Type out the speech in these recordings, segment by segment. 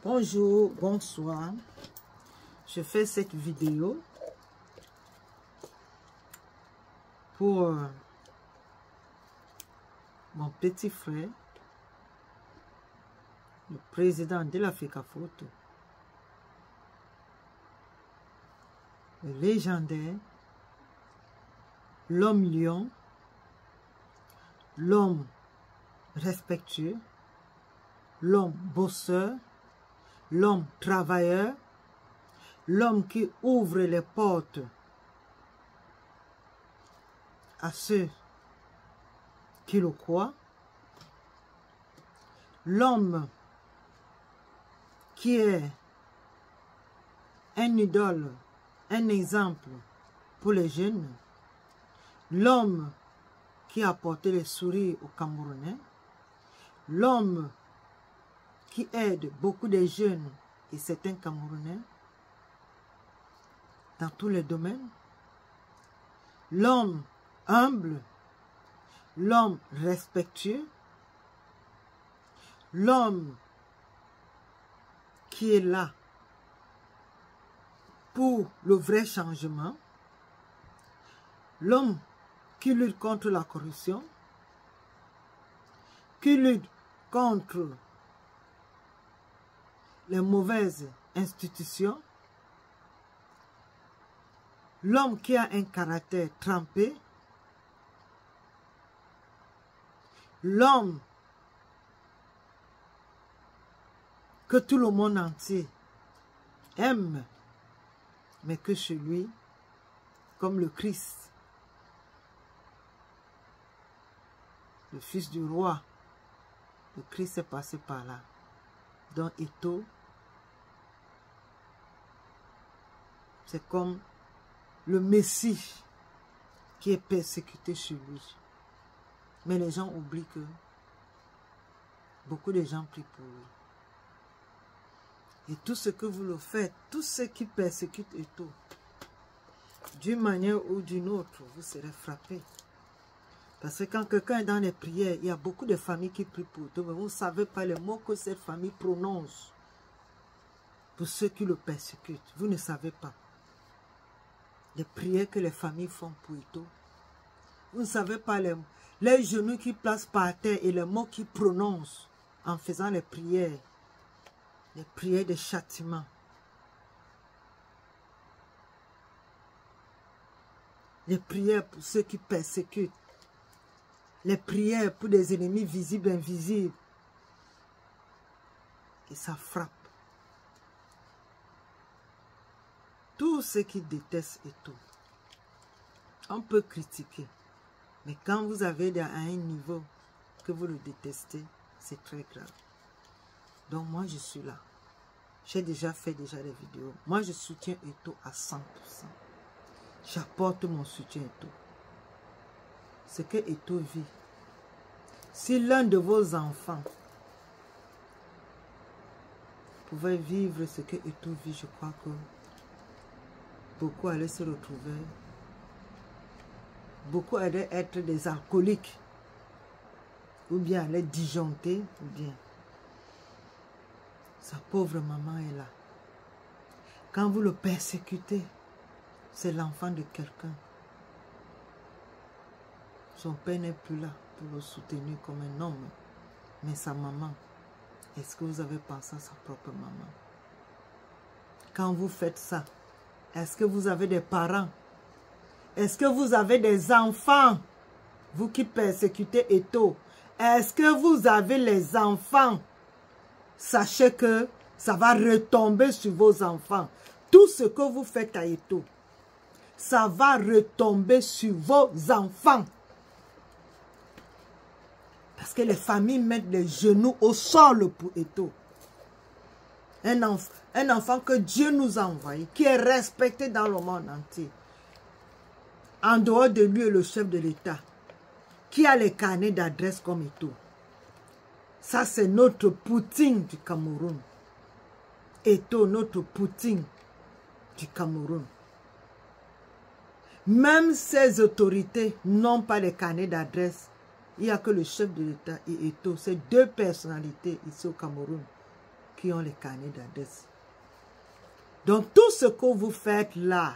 Bonjour, bonsoir. Je fais cette vidéo pour mon petit frère, le président de l'Africaphoto, le légendaire, l'homme lion, l'homme respectueux, l'homme bosseur, l'homme travailleur, l'homme qui ouvre les portes à ceux qui le croient, l'homme qui est un idole, un exemple pour les jeunes, l'homme qui a apporté le sourire aux Camerounais, l'homme qui aide beaucoup de jeunes et certains Camerounais dans tous les domaines, l'homme humble, l'homme respectueux, l'homme qui est là pour le vrai changement, l'homme qui lutte contre la corruption, qui lutte contre les mauvaises institutions, l'homme qui a un caractère trempé, l'homme que tout le monde entier aime, mais que chez lui, comme le Christ, le fils du roi, le Christ est passé par là. Donc Eto'o, c'est comme le Messie qui est persécuté chez lui. Mais les gens oublient que beaucoup de gens prient pour lui. Et tout ce que vous le faites, tous ceux qui persécutent Eto'o, d'une manière ou d'une autre, vous serez frappés. Parce que quand quelqu'un est dans les prières, il y a beaucoup de familles qui prient pour Eto'o, mais vous ne savez pas les mots que cette famille prononce pour ceux qui le persécutent. Vous ne savez pas les prières que les familles font pour Eto'o. Vous ne savez pas les genoux qu'ils placent par terre et les mots qu'ils prononcent en faisant les prières de châtiment. Les prières pour ceux qui persécutent. Les prières pour des ennemis visibles et invisibles. Et ça frappe. Tous ceux qui détestent Eto'o, on peut critiquer. Mais quand vous avez à un niveau que vous le détestez, c'est très grave. Donc moi je suis là. J'ai déjà fait des vidéos. Moi je soutiens Eto'o à 100%. J'apporte mon soutien à Eto'o. Ce que Eto'o vit. Si l'un de vos enfants pouvait vivre ce que Eto'o vit, je crois que beaucoup allaient se retrouver. Beaucoup allaient être des alcooliques. Ou bien allaient disjoncter. Ou bien sa pauvre maman est là. Quand vous le persécutez, c'est l'enfant de quelqu'un. Son père n'est plus là pour le soutenir comme un homme. Mais sa maman, est-ce que vous avez pensé à sa propre maman? Quand vous faites ça, est-ce que vous avez des parents? Est-ce que vous avez des enfants? Vous qui persécutez Eto'o, est-ce que vous avez les enfants? Sachez que ça va retomber sur vos enfants. Tout ce que vous faites à Eto'o, ça va retomber sur vos enfants. Parce que les familles mettent les genoux au sol pour Eto'o. Un enfant que Dieu nous a envoyé, qui est respecté dans le monde entier. En dehors de lui, le chef de l'État, qui a les carnets d'adresse comme Eto'o. Ça, c'est notre Poutine du Cameroun. Eto'o, notre Poutine du Cameroun. Même ces autorités n'ont pas les carnets d'adresse. Il n'y a que le chef de l'État et Eto'o. C'est deux personnalités ici au Cameroun qui ont les carnets d'adresse. Donc tout ce que vous faites là,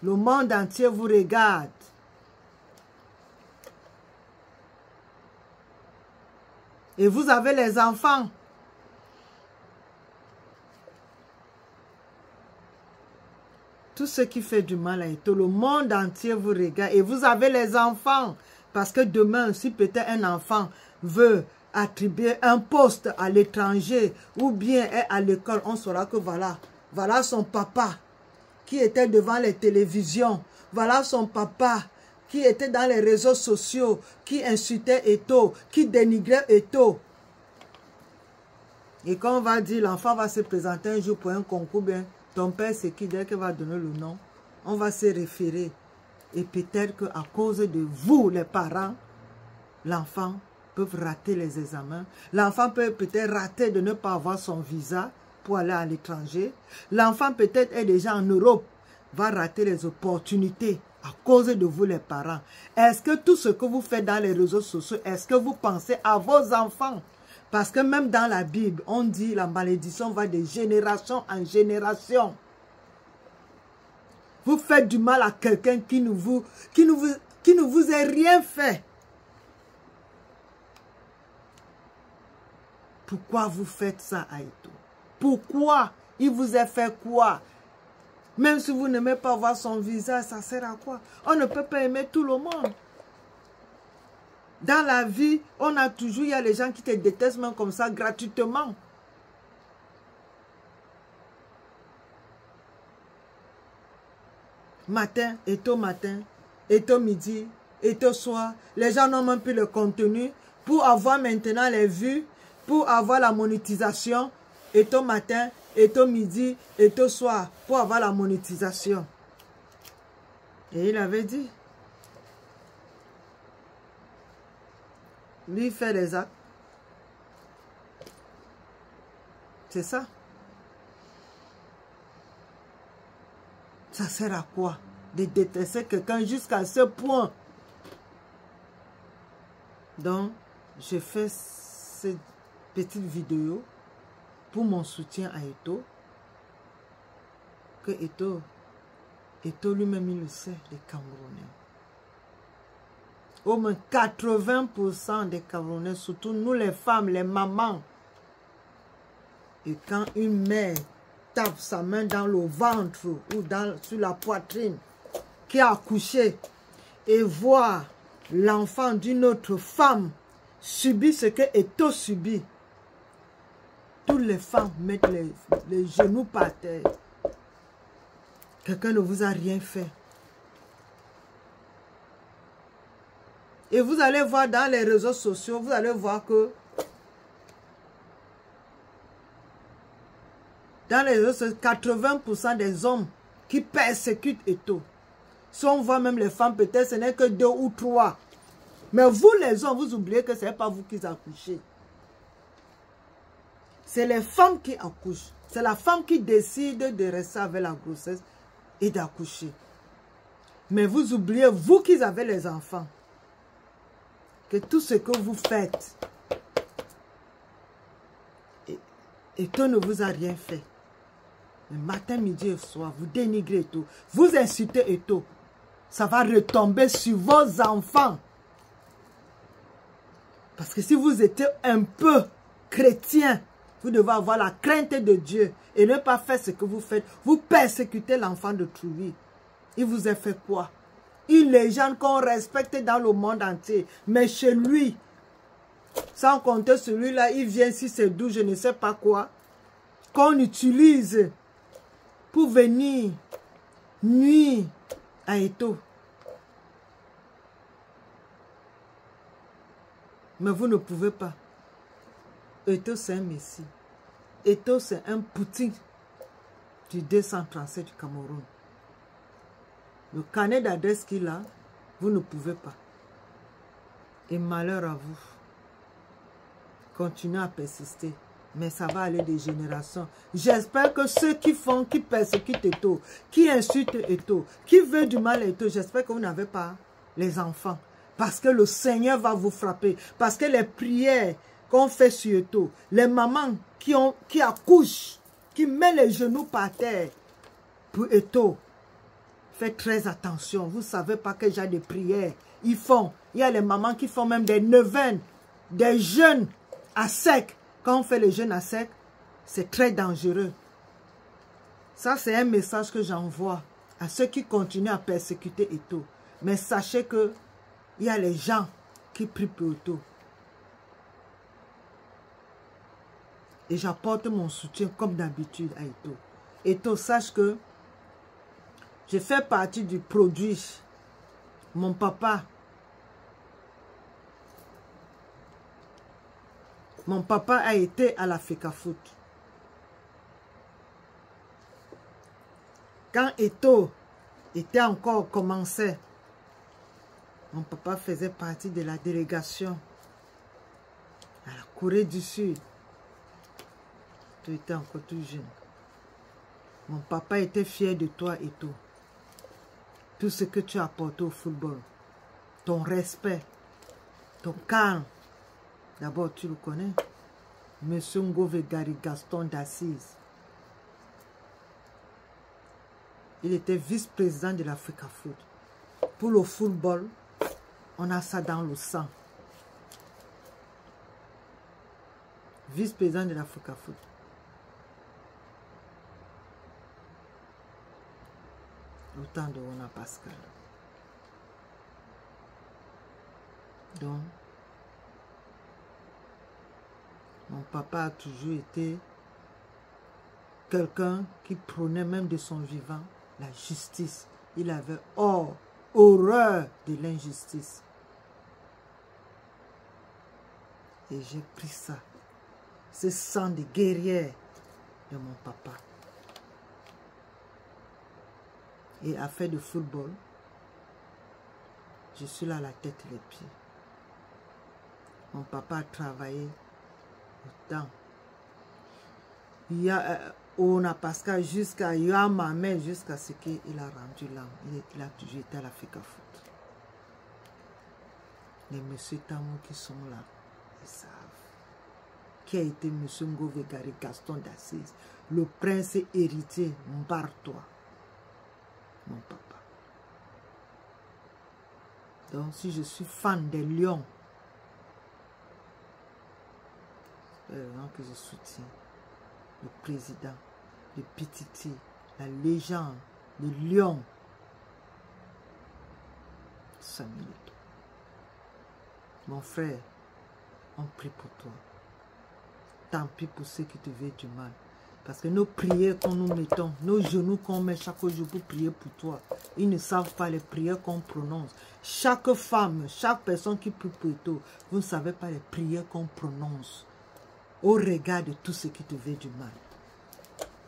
le monde entier vous regarde. Et vous avez les enfants. Tout ce qui fait du mal à Eto, le monde entier vous regarde. Et vous avez les enfants. Parce que demain, si peut-être un enfant veut attribuer un poste à l'étranger ou bien est à l'école, on saura que voilà, voilà son papa qui était devant les télévisions. Voilà son papa qui était dans les réseaux sociaux, qui insultait Eto, qui dénigrait Eto. Et quand on va dire, l'enfant va se présenter un jour pour un concours, bien, ton père c'est qui, dès qu'il va donner le nom, on va se référer. Et peut-être qu'à cause de vous, les parents, l'enfant peut rater les examens. L'enfant peut peut-être rater de ne pas avoir son visa pour aller à l'étranger. L'enfant peut-être est déjà en Europe, va rater les opportunités à cause de vous, les parents. Est-ce que tout ce que vous faites dans les réseaux sociaux, est-ce que vous pensez à vos enfants? Parce que même dans la Bible, on dit la malédiction va de génération en génération. Vous faites du mal à quelqu'un qui ne vous a rien fait. Pourquoi vous faites ça à Eto? Pourquoi? Il vous a fait quoi? Même si vous n'aimez pas voir son visage, ça sert à quoi? On ne peut pas aimer tout le monde. Dans la vie, on a toujours, il y a les gens qui te détestent même comme ça, gratuitement. Matin, Eto midi, Eto soir. Les gens n'ont même plus le contenu. Pour avoir maintenant les vues, pour avoir la monétisation, Eto matin, Eto midi, Eto soir, pour avoir la monétisation. Et il avait dit, lui fait les actes. C'est ça. Ça sert à quoi de détester quelqu'un jusqu'à ce point? Donc, je fais cette petite vidéo pour mon soutien à Eto. Que Eto lui-même, il le sait, les Camerounais. Au moins 80% des Camerounais, surtout nous les femmes, les mamans. Et quand une mère tape sa main dans le ventre ou sur la poitrine, qui a accouché, et voit l'enfant d'une autre femme subir ce que Eto subit, toutes les femmes mettent les genoux par terre. Quelqu'un ne vous a rien fait. Et vous allez voir dans les réseaux sociaux, vous allez voir que dans les réseaux sociaux, 80% des hommes qui persécutent Eto. Si on voit même les femmes, peut-être ce n'est que 2 ou 3. Mais vous les hommes, vous oubliez que ce n'est pas vous qui accouchez. C'est les femmes qui accouchent. C'est la femme qui décide de rester avec la grossesse et d'accoucher. Mais vous oubliez, vous qui avez les enfants, que tout ce que vous faites, Eto ne vous a rien fait. Le matin, midi et soir, vous dénigrez Eto. Vous insultez Eto. Ça va retomber sur vos enfants. Parce que si vous étiez un peu chrétien, vous devez avoir la crainte de Dieu et ne pas faire ce que vous faites. Vous persécutez l'enfant de Trouy. Il vous a fait quoi? Une légende qu'on respecte dans le monde entier. Mais chez lui, sans compter celui-là, il vient si c'est d'où, je ne sais pas quoi, qu'on utilise pour venir nuire à Eto. Mais vous ne pouvez pas. Eto, c'est un messie. Eto, c'est un Poutine du 237 du Cameroun. Le carnet d'adresse qu'il a, vous ne pouvez pas. Et malheur à vous. Continuez à persister. Mais ça va aller des générations. J'espère que ceux qui persécutent Eto, qui insultent Eto, qui veulent du mal à Eto, j'espère que vous n'avez pas les enfants. Parce que le Seigneur va vous frapper. Parce que les prières qu'on fait sur Eto, les mamans qui accouchent, qui mettent les genoux par terre pour Eto, faites très attention. Vous ne savez pas quel genre de prières ils font. Il y a les mamans qui font même des neuvaines, des jeûnes à sec. Quand on fait les jeûnes à sec, c'est très dangereux. Ça, c'est un message que j'envoie à ceux qui continuent à persécuter Eto. Mais sachez que il y a les gens qui prient pour Eto. Et j'apporte mon soutien comme d'habitude à Eto. Eto, sache que je fais partie du produit. Mon papa a été à la FECAFOOT. Quand Eto était encore commencé, mon papa faisait partie de la délégation à la Corée du Sud. Tu étais encore tout jeune. Mon papa était fier de toi, Eto. Tout ce que tu as apporté au football. Ton respect, ton calme. D'abord, tu le connais. Monsieur Ngove Gary Gaston d'Assise. Il était vice-président de la FECAFOOT. Pour le football, on a ça dans le sang. Vice-président de la FECAFOOT. Autant de Ona Pascal. Donc, mon papa a toujours été quelqu'un qui prônait même de son vivant la justice. Il avait horreur de l'injustice. Et j'ai pris ça. Ce sang de guerrière de mon papa. Et à faire du football, je suis là la tête et les pieds. Mon papa a travaillé autant. Il y a Ona Pascal jusqu'à ma mère, jusqu'à ce qu'il a rendu l'âme. Il a toujours été à la FECAFOOT. Les messieurs Tamou qui sont là, ils savent. Qui a été monsieur Ngove Gary Gaston d'Assise, le prince héritier Mbartois. Mon papa. Donc, si je suis fan des lions, c'est que je soutiens le président, le Pititi, la légende, le lion. 5 minutes. Mon frère, on prie pour toi. Tant pis pour ceux qui te veulent du mal. Parce que nos prières qu'on nous mettons, nos genoux qu'on met chaque jour pour prier pour toi, ils ne savent pas les prières qu'on prononce. Chaque femme, chaque personne qui prie pour toi, vous ne savez pas les prières qu'on prononce au regard de tout ce qui te veut du mal.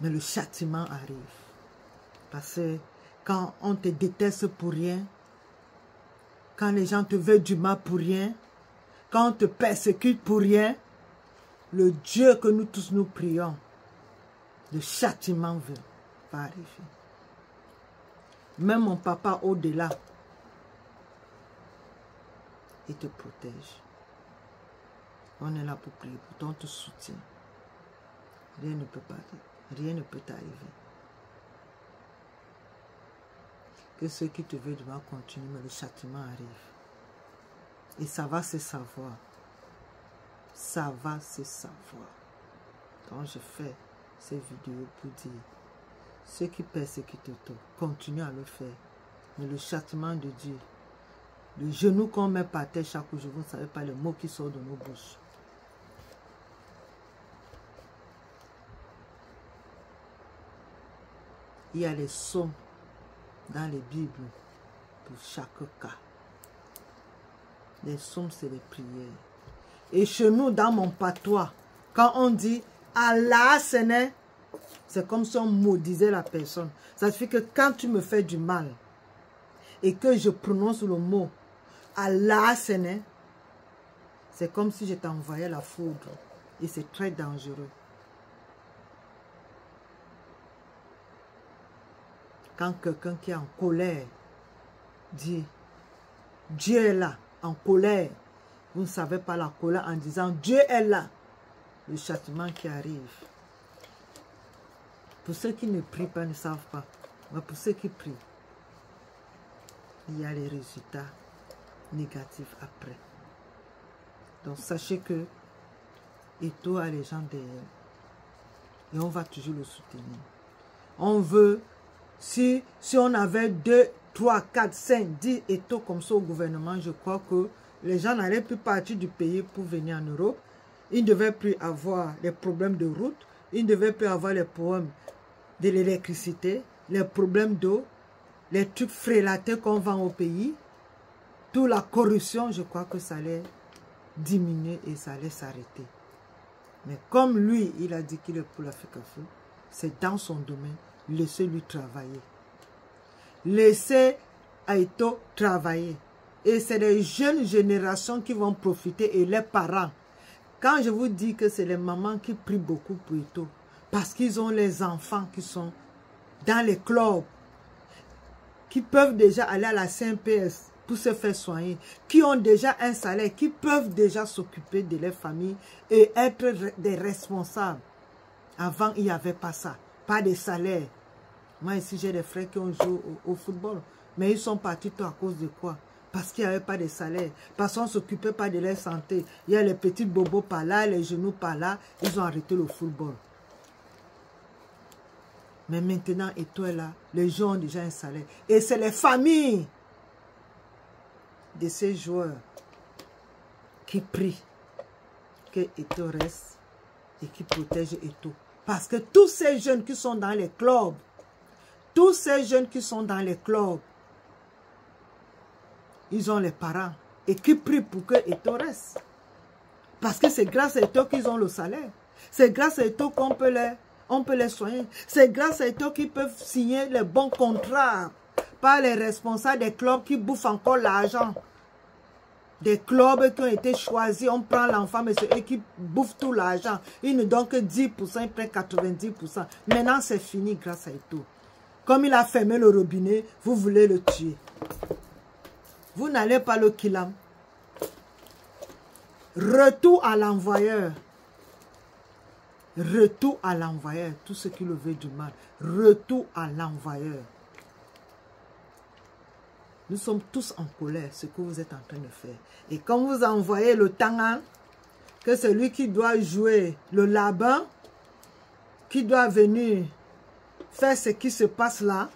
Mais le châtiment arrive. Parce que quand on te déteste pour rien, quand les gens te veulent du mal pour rien, quand on te persécute pour rien, le Dieu que nous tous nous prions, le châtiment va arriver. Même mon papa au-delà, il te protège. On est là pour prier pour toi, on te soutient. Rien ne peut pas, rien ne peut t'arriver. Que ceux qui te veulent du mal continuent, mais le châtiment arrive. Et ça va se savoir. Ça va se savoir. Donc je fais ces vidéos pour dire, ceux qui persécutent toi, continuent à le faire. Mais le châtiment de Dieu, le genou qu'on met par terre chaque jour, vous ne savez pas les mots qui sortent de nos bouches. Il y a les psaumes dans les Bibles pour chaque cas. Les psaumes, c'est les prières. Et chez nous, dans mon patois, quand on dit Allah Seigneur, c'est comme si on maudisait la personne. Ça fait que quand tu me fais du mal et que je prononce le mot Allah Seigneur, c'est comme si je t'envoyais la foudre. Et c'est très dangereux. Quand quelqu'un qui est en colère dit Dieu est là, en colère, Vous ne savez pas la colère en disant Dieu est là. Le châtiment qui arrive. Pour ceux qui ne prient pas, ne savent pas. Mais pour ceux qui prient, il y a les résultats négatifs après. Donc sachez que Eto'o a les gens derrière. Et on va toujours le soutenir. On veut, si on avait 2, 3, 4, 5, 10 Eto'o comme ça au gouvernement, je crois que les gens n'allaient plus partir du pays pour venir en Europe. Ils ne devaient plus avoir les problèmes de route. Ils ne devaient plus avoir les problèmes de l'électricité, les problèmes d'eau, les trucs frélatés qu'on vend au pays. Toute la corruption, je crois que ça allait diminuer et ça allait s'arrêter. Mais comme lui, il a dit qu'il est pour l'Africafoot, c'est dans son domaine, laissez-lui travailler. Laissez Eto'o travailler. Et c'est les jeunes générations qui vont profiter et les parents. Quand je vous dis que c'est les mamans qui prient beaucoup pour Eto'o, parce qu'ils ont les enfants qui sont dans les clubs, qui peuvent déjà aller à la CNPS pour se faire soigner, qui ont déjà un salaire, qui peuvent déjà s'occuper de leur famille et être des responsables. Avant, il n'y avait pas ça, pas de salaire. Moi ici, j'ai des frères qui ont joué au football, mais ils sont partis tout à cause de quoi? Parce qu'il n'y avait pas de salaire, parce qu'on ne s'occupait pas de leur santé. Il y a les petits bobos par là, les genoux par là, ils ont arrêté le football. Mais maintenant, Eto'o est là, les gens ont déjà un salaire. Et c'est les familles de ces joueurs qui prient que Eto'o reste et qui protègent Eto'o. Parce que tous ces jeunes qui sont dans les clubs, tous ces jeunes qui sont dans les clubs, ils ont les parents et qui prient pour que Eto'o reste. Parce que c'est grâce à Eto'o qu'ils ont le salaire. C'est grâce à Eto'o qu'on peut les soigner. C'est grâce à Eto'o qu'ils peuvent signer les bons contrats. Pas les responsables des clubs qui bouffent encore l'argent. Des clubs qui ont été choisis, on prend l'enfant, mais c'est eux qui bouffent tout l'argent. Ils ne donnent que 10%, ils prennent 90%. Maintenant, c'est fini grâce à Eto'o. Comme il a fermé le robinet, vous voulez le tuer. Vous n'allez pas le killer. Retour à l'envoyeur. Retour à l'envoyeur. Tout ce qui le veut du mal. Retour à l'envoyeur. Nous sommes tous en colère, ce que vous êtes en train de faire. Et quand vous envoyez le Tangan, que c'est lui qui doit jouer le Laban, qui doit venir faire ce qui se passe là,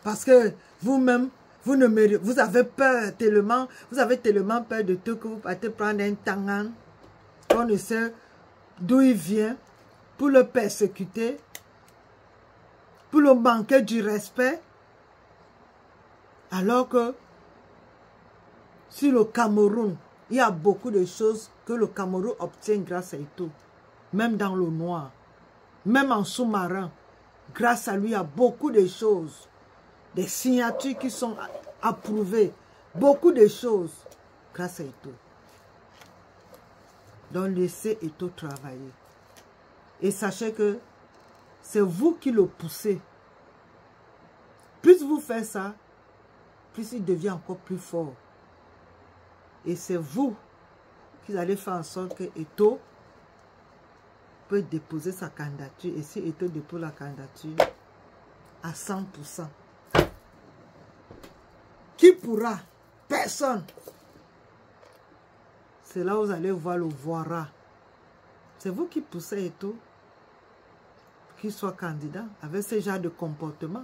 parce que vous-même, vous avez peur tellement, vous avez tellement peur de tout que vous partez prendre un Tangan, on ne sait d'où il vient, pour le persécuter, pour le manquer du respect. Alors que sur le Cameroun, il y a beaucoup de choses que le Cameroun obtient grâce à Eto'o. Même dans le noir, même en sous-marin. Grâce à lui, il y a beaucoup de choses. Des signatures qui sont approuvées. Beaucoup de choses grâce à Eto'o. Donc laissez Eto'o travailler. Et sachez que c'est vous qui le poussez. Plus vous faites ça, plus il devient encore plus fort. Et c'est vous qui allez faire en sorte que Eto'o peut déposer sa candidature. Et si Eto'o dépose la candidature à 100%, qui pourra? Personne. C'est là où vous allez voir le Voira. C'est vous qui poussez Eto'o qu'il soit candidat avec ce genre de comportement.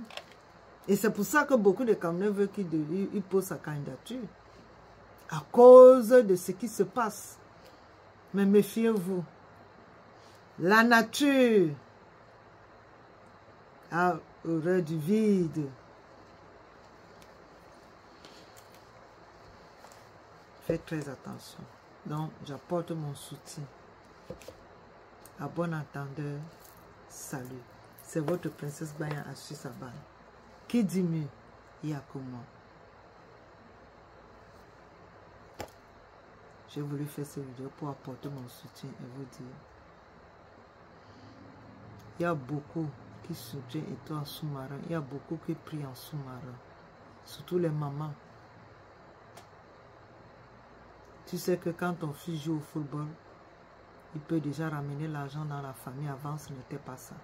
Et c'est pour ça que beaucoup de Camerounais veulent qu'il pose sa candidature. À cause de ce qui se passe. Mais méfiez-vous. La nature a horreur du vide. Faites très attention. Donc, j'apporte mon soutien. À bon entendeur, salut. C'est votre princesse Baya Assu Saban. Qui dit mieux? Il y a que moi. J'ai voulu faire cette vidéo pour apporter mon soutien et vous dire. Il y a beaucoup qui soutiennent Eto'o en sous-marin. Il y a beaucoup qui prient en sous-marin. Surtout les mamans. Tu sais que quand ton fils joue au football, il peut déjà ramener l'argent dans la famille. Avant, ce n'était pas ça.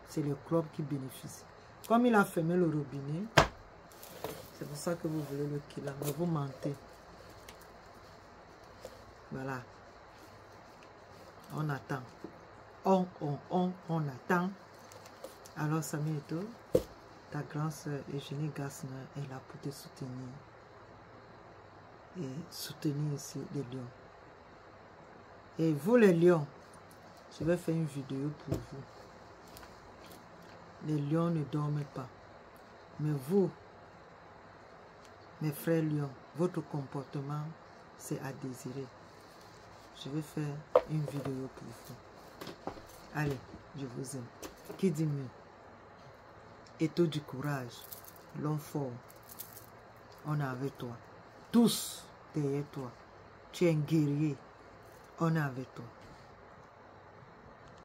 C'est le club qui bénéficie. Comme il a fermé le robinet, c'est pour ça que vous voulez le killer. Mais vous mentez. Voilà. On attend. On attend. Alors, Samy Eto'o, ta grande soeur Eugénie Gassner est là pour te soutenir. Et soutenir ici les lions. Et vous les lions, je vais faire une vidéo pour vous. Les lions ne dorment pas. Mais vous, mes frères lions, votre comportement, c'est à désirer. Je vais faire une vidéo pour vous. Allez, je vous aime. Qui dit mieux? Eto'o du courage, l'homme fort. On est avec toi. Tous derrière toi. Tu es un guerrier. On est avec toi.